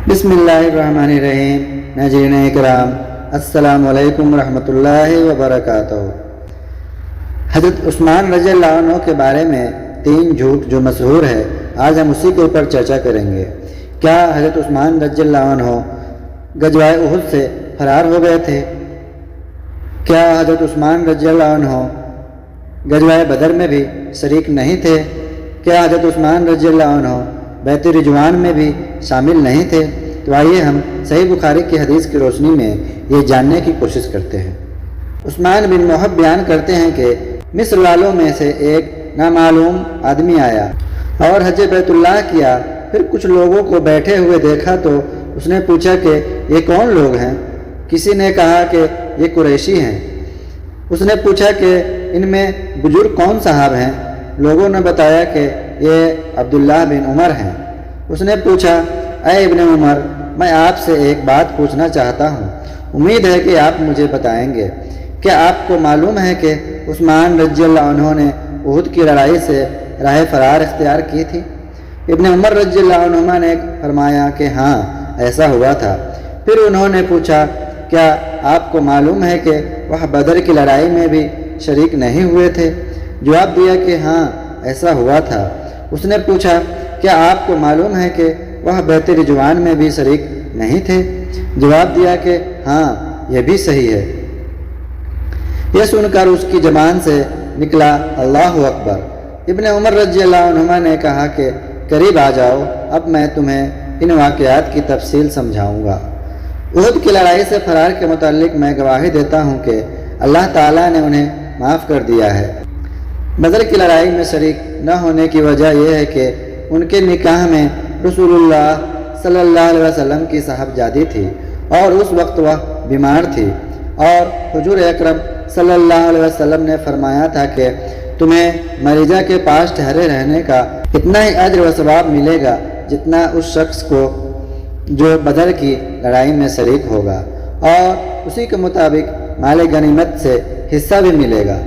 بسم اللہ الرحمن الرحیم۔ ناظرین اکرام، السلام علیکم ورحمۃ اللہ وبرکاتہ۔ حضرت عثمان رضی اللہ عنہ کے بارے میں 3 جھوٹ جو مشہور ہے، آج ہم اسی کے اوپر چرچا کریں گے۔ کیا حضرت عثمان رضی اللہ عنہ غزوہ احد سے فرار ہو گئے تھے؟ کیا حضرت عثمان رضی اللہ عنہ غزوہ بدر میں بھی شریک نہیں تھے؟ کیا حضرت عثمان رضی اللہ عنہ بیعت رضوان میں بھی شامل نہیں تھے؟ تو آئیے ہم صحیح بخاری کی حدیث کی روشنی میں یہ جاننے کی کوشش کرتے ہیں۔ عثمان بن محب بیان کرتے ہیں کہ مصر والوں میں سے ایک نامعلوم آدمی آیا اور حج بیت اللہ کیا، پھر کچھ لوگوں کو بیٹھے ہوئے دیکھا تو اس نے پوچھا کہ یہ کون لوگ ہیں؟ کسی نے کہا کہ یہ قریشی ہیں۔ اس نے پوچھا کہ ان میں بزرگ کون صاحب ہیں؟ لوگوں نے بتایا کہ یہ عبداللہ بن عمر ہیں۔ اس نے پوچھا، اے ابن عمر، میں آپ سے ایک بات پوچھنا چاہتا ہوں، امید ہے کہ آپ مجھے بتائیں گے۔ کیا آپ کو معلوم ہے کہ عثمان رضی اللہ عنہ نے احد کی لڑائی سے راہ فرار اختیار کی تھی؟ ابن عمر رضی اللہ عنہما نے فرمایا کہ ہاں، ایسا ہوا تھا۔ پھر انہوں نے پوچھا، کیا آپ کو معلوم ہے کہ وہ بدر کی لڑائی میں بھی شریک نہیں ہوئے تھے؟ جواب دیا کہ ہاں، ایسا ہوا تھا۔ اس نے پوچھا، کیا آپ کو معلوم ہے کہ وہ بیعت رضوان میں بھی شریک نہیں تھے؟ جواب دیا کہ ہاں، یہ بھی صحیح ہے۔ یہ سن کر اس کی زبان سے نکلا اللہ اکبر۔ ابن عمر رضی اللہ عنہما نے کہا کہ قریب آ جاؤ، اب میں تمہیں ان واقعات کی تفصیل سمجھاؤں گا۔ احد کی لڑائی سے فرار کے متعلق میں گواہی دیتا ہوں کہ اللہ تعالیٰ نے انہیں معاف کر دیا ہے۔ بدر کی لڑائی میں شریک نہ ہونے کی وجہ یہ ہے کہ ان کے نکاح میں رسول اللہ صلی اللہ علیہ وسلم کی صاحبزادی تھی اور اس وقت وہ بیمار تھی، اور حضور اکرم صلی اللہ علیہ وسلم نے فرمایا تھا کہ تمہیں مریضہ کے پاس ٹھہرے رہنے کا اتنا ہی اجر و ثواب ملے گا جتنا اس شخص کو جو بدر کی لڑائی میں شریک ہوگا، اور اسی کے مطابق مال غنیمت سے حصہ بھی ملے گا۔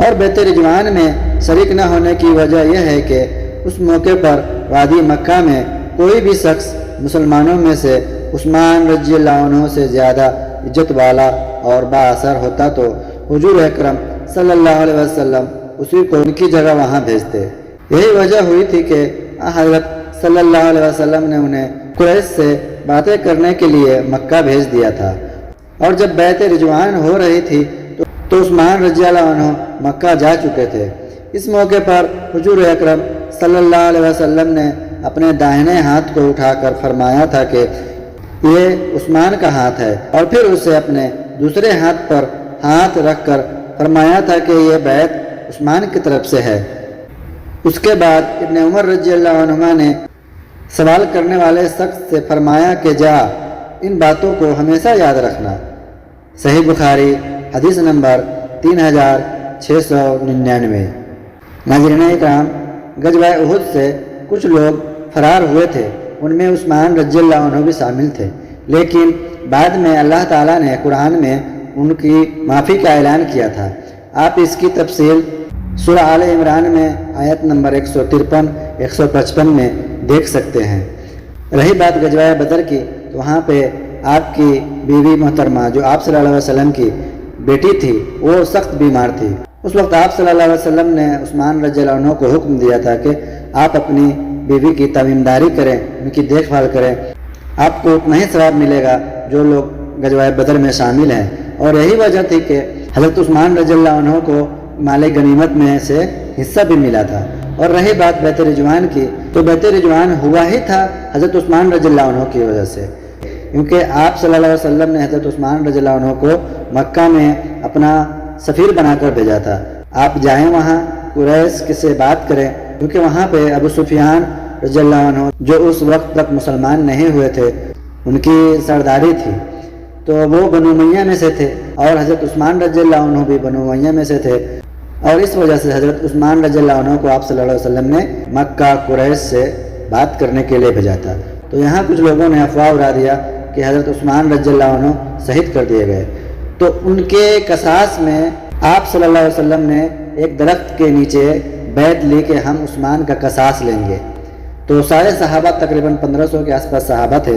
اور بیعت رضوان میں شریک نہ ہونے کی وجہ یہ ہے کہ اس موقع پر وادی مکہ میں کوئی بھی شخص مسلمانوں میں سے عثمان رضی اللہ عنہ سے زیادہ عزت والا اور با اثر ہوتا تو حضور اکرم صلی اللہ علیہ وسلم اسی کو ان کی جگہ وہاں بھیجتے۔ یہی وجہ ہوئی تھی کہ حضرت صلی اللہ علیہ وسلم نے انہیں قریش سے باتیں کرنے کے لیے مکہ بھیج دیا تھا، اور جب بیعت رضوان ہو رہی تھی تو عثمان رضی اللہ عنہ مکہ جا چکے تھے۔ اس موقع پر حضور اکرم صلی اللہ علیہ وسلم نے اپنے داہنے ہاتھ کو اٹھا کر فرمایا تھا کہ یہ عثمان کا ہاتھ ہے، اور پھر اسے اپنے دوسرے ہاتھ پر ہاتھ رکھ کر فرمایا تھا کہ یہ بیعت عثمان کی طرف سے ہے۔ اس کے بعد ابن عمر رضی اللہ عنہما نے سوال کرنے والے شخص سے فرمایا کہ جا، ان باتوں کو ہمیشہ یاد رکھنا۔ صحیح بخاری حدیث نمبر 3699۔ ناظرین اکرام، غزوہ احد سے کچھ لوگ فرار ہوئے تھے، ان میں عثمان رضی اللہ عنہ بھی شامل تھے، لیکن بعد میں اللہ تعالیٰ نے قرآن میں ان کی معافی کا اعلان کیا تھا۔ آپ اس کی تفصیل سورہ آل عمران میں آیت نمبر 153 155 میں دیکھ سکتے ہیں۔ رہی بات غزوہ بدر کی، تو وہاں پہ آپ کی بیوی محترمہ جو آپ صلی اللہ علیہ وسلم کی بیٹی تھی، وہ سخت بیمار تھی۔ اس وقت آپ صلی اللہ علیہ وسلم نے عثمان رضی اللہ عنہ کو حکم دیا تھا کہ آپ اپنی بیوی کی تیمارداری کریں، ان کی دیکھ بھال کریں، آپ کو اتنا ہی ثواب ملے گا جو لوگ غزوہ بدر میں شامل ہیں۔ اور یہی وجہ تھی کہ حضرت عثمان رضی اللہ عنہ کو مال غنیمت میں سے حصہ بھی ملا تھا۔ اور رہی بات بیعت رضوان کی، تو بیعت رضوان ہوا ہی تھا حضرت عثمان رضی اللہ عنہ کی وجہ سے، کیونکہ آپ صلی اللہ علیہ وسلم نے حضرت عثمان رضی اللہ عنہ کو مکہ میں اپنا سفیر بنا کر بھیجا تھا۔ آپ جائیں وہاں، قریش سے بات کریں، کیونکہ وہاں پہ ابو سفیان رضی اللہ عنہ جو اس وقت تک مسلمان نہیں ہوئے تھے، ان کی سرداری تھی، تو وہ بنو امیہ میں سے تھے، اور حضرت عثمان رضی اللہ عنہ بھی بنو امیہ میں سے تھے، اور اس وجہ سے حضرت عثمان رضی اللہ عنہ کو آپ صلی اللہ علیہ وسلم نے مکہ قریش سے بات کرنے کے لیے بھیجا تھا۔ تو یہاں کچھ لوگوں نے افواہ اڑا دیا کہ حضرت عثمان رضی اللہ عنہ شہید کر دیے گئے، تو ان کے قصاص میں آپ صلی اللہ علیہ وسلم نے ایک درخت کے نیچے بیعت لی کہ ہم عثمان کا قصاص لیں گے۔ تو سارے صحابہ تقریباً 1500 کے آس پاس صحابہ تھے،